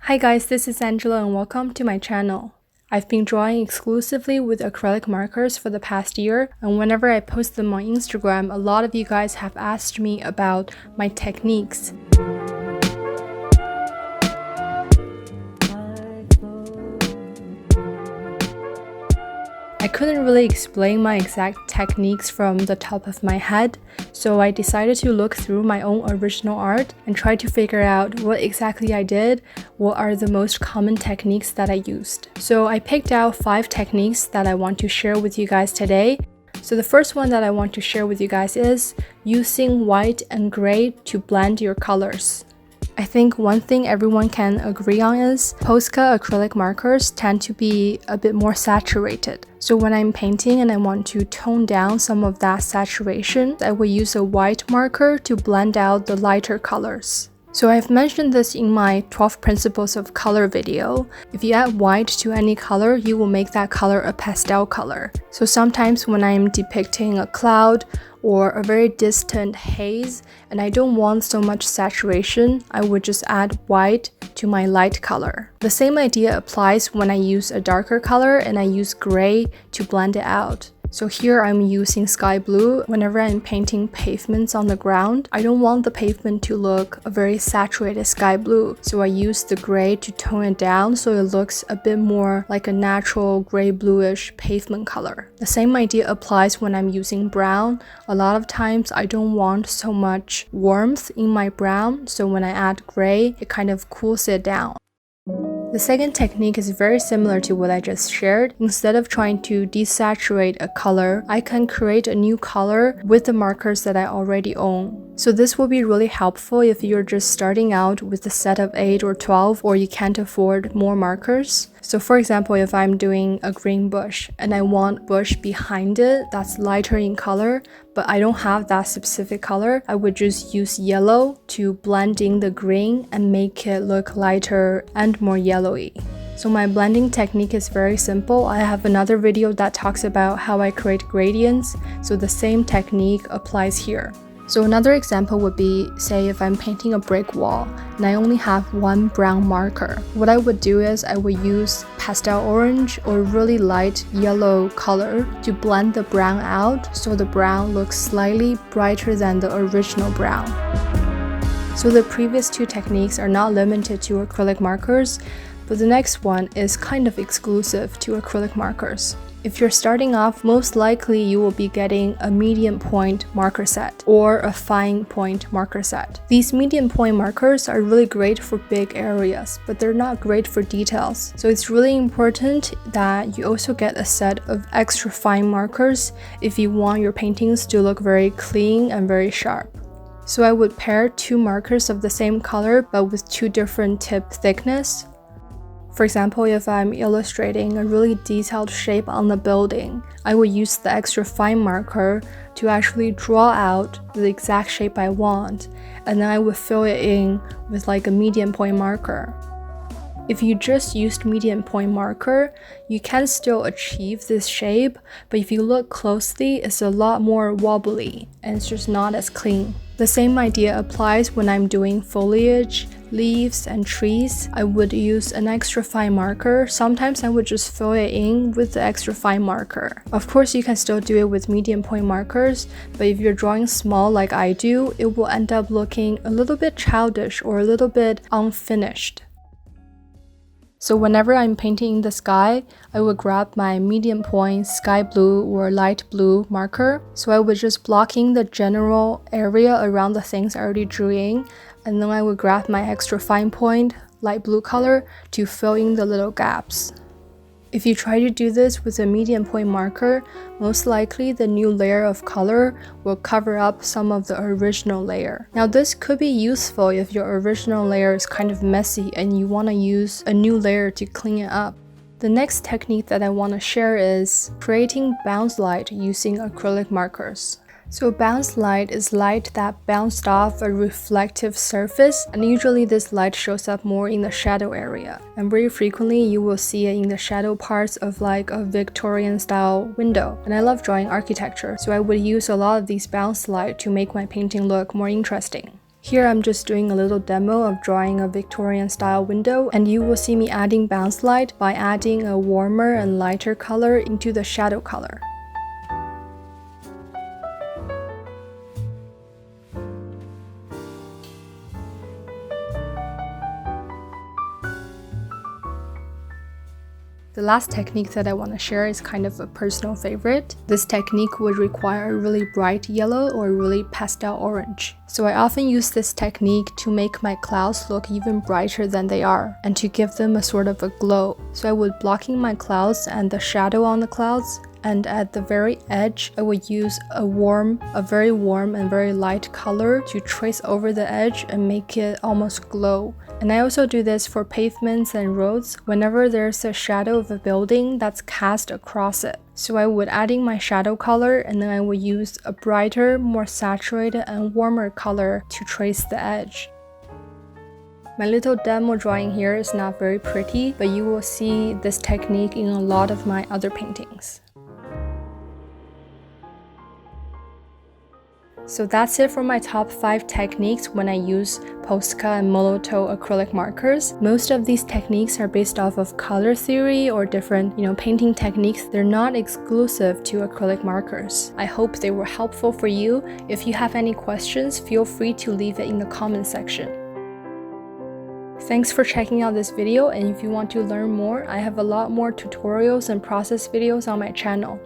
Hi guys, this is Angela and welcome to my channel. I've been drawing exclusively with acrylic markers for the past year, and whenever I post them on Instagram, a lot of you guys have asked me about my techniques. I couldn't really explain my exact techniques from the top of my head, so I decided to look through my own original art and try to figure out what exactly I did, what are the most common techniques that I used. So I picked out 5 techniques that I want to share with you guys today. So the first one that I want to share with you guys is using white and gray to blend your colors. I think one thing everyone can agree on is Posca acrylic markers tend to be a bit more saturated. So when I'm painting and I want to tone down some of that saturation, I will use a white marker to blend out the lighter colors. So I've mentioned this in my 12 principles of color video. If you add white to any color, you will make that color a pastel color. So sometimes when I'm depicting a cloud or a very distant haze and I don't want so much saturation, I would just add white to my light color. The same idea applies when I use a darker color and I use gray to blend it out. So here I'm using sky blue. Whenever I'm painting pavements on the ground, I don't want the pavement to look a very saturated sky blue. So I use the gray to tone it down so it looks a bit more like a natural gray bluish pavement color. The same idea applies when I'm using brown. A lot of times I don't want so much warmth in my brown, so when I add gray, it kind of cools it down. The second technique is very similar to what I just shared. Instead of trying to desaturate a color, I can create a new color with the markers that I already own. So this will be really helpful if you're just starting out with a set of 8 or 12 or you can't afford more markers. So for example, if I'm doing a green bush and I want bush behind it that's lighter in color, but I don't have that specific color, I would just use yellow to blend in the green and make it look lighter and more yellowy. So my blending technique is very simple. I have another video that talks about how I create gradients, so the same technique applies here. So another example would be, say if I'm painting a brick wall and I only have one brown marker. What I would do is I would use pastel orange or really light yellow color to blend the brown out so the brown looks slightly brighter than the original brown. So the previous 2 techniques are not limited to acrylic markers, but the next one is kind of exclusive to acrylic markers. If you're starting off, most likely you will be getting a medium point marker set or a fine point marker set. These medium point markers are really great for big areas, but they're not great for details. So it's really important that you also get a set of extra fine markers if you want your paintings to look very clean and very sharp. So I would pair 2 markers of the same color but with 2 different tip thickness. For example, if I'm illustrating a really detailed shape on the building, I will use the extra fine marker to actually draw out the exact shape I want, and then I will fill it in with like a medium point marker. If you just used medium point marker, you can still achieve this shape, but if you look closely, it's a lot more wobbly and it's just not as clean. The same idea applies when I'm doing foliage, leaves, and trees. I would use an extra fine marker. Sometimes I would just fill it in with the extra fine marker. Of course, you can still do it with medium point markers, but if you're drawing small like I do, it will end up looking a little bit childish or a little bit unfinished. So whenever I'm painting in the sky, I would grab my medium point sky blue or light blue marker. So I would just block in the general area around the things I already drew in, and then I would grab my extra fine point light blue color to fill in the little gaps. If you try to do this with a medium point marker, most likely the new layer of color will cover up some of the original layer. Now this could be useful if your original layer is kind of messy and you want to use a new layer to clean it up. The next technique that I want to share is creating bounce light using acrylic markers. So bounce light is light that bounced off a reflective surface, and usually this light shows up more in the shadow area. And very frequently you will see it in the shadow parts of like a Victorian style window. And I love drawing architecture, so I would use a lot of these bounce light to make my painting look more interesting. Here I'm just doing a little demo of drawing a Victorian style window, and you will see me adding bounce light by adding a warmer and lighter color into the shadow color. The last technique that I want to share is kind of a personal favorite. This technique would require a really bright yellow or really pastel orange. So I often use this technique to make my clouds look even brighter than they are and to give them a sort of a glow. So I would blocking my clouds and the shadow on the clouds, and at the very edge I would use a very warm and very light color to trace over the edge and make it almost glow. And I also do this for pavements and roads whenever there's a shadow of a building that's cast across it. So I would adding my shadow color, and then I would use a brighter, more saturated and warmer color to trace the edge. My little demo drawing here is not very pretty, but you will see this technique in a lot of my other paintings. So that's it for my top 5 techniques when I use Posca and Molotow acrylic markers. Most of these techniques are based off of color theory or different, painting techniques. They're not exclusive to acrylic markers. I hope they were helpful for you. If you have any questions, feel free to leave it in the comment section. Thanks for checking out this video, and if you want to learn more, I have a lot more tutorials and process videos on my channel.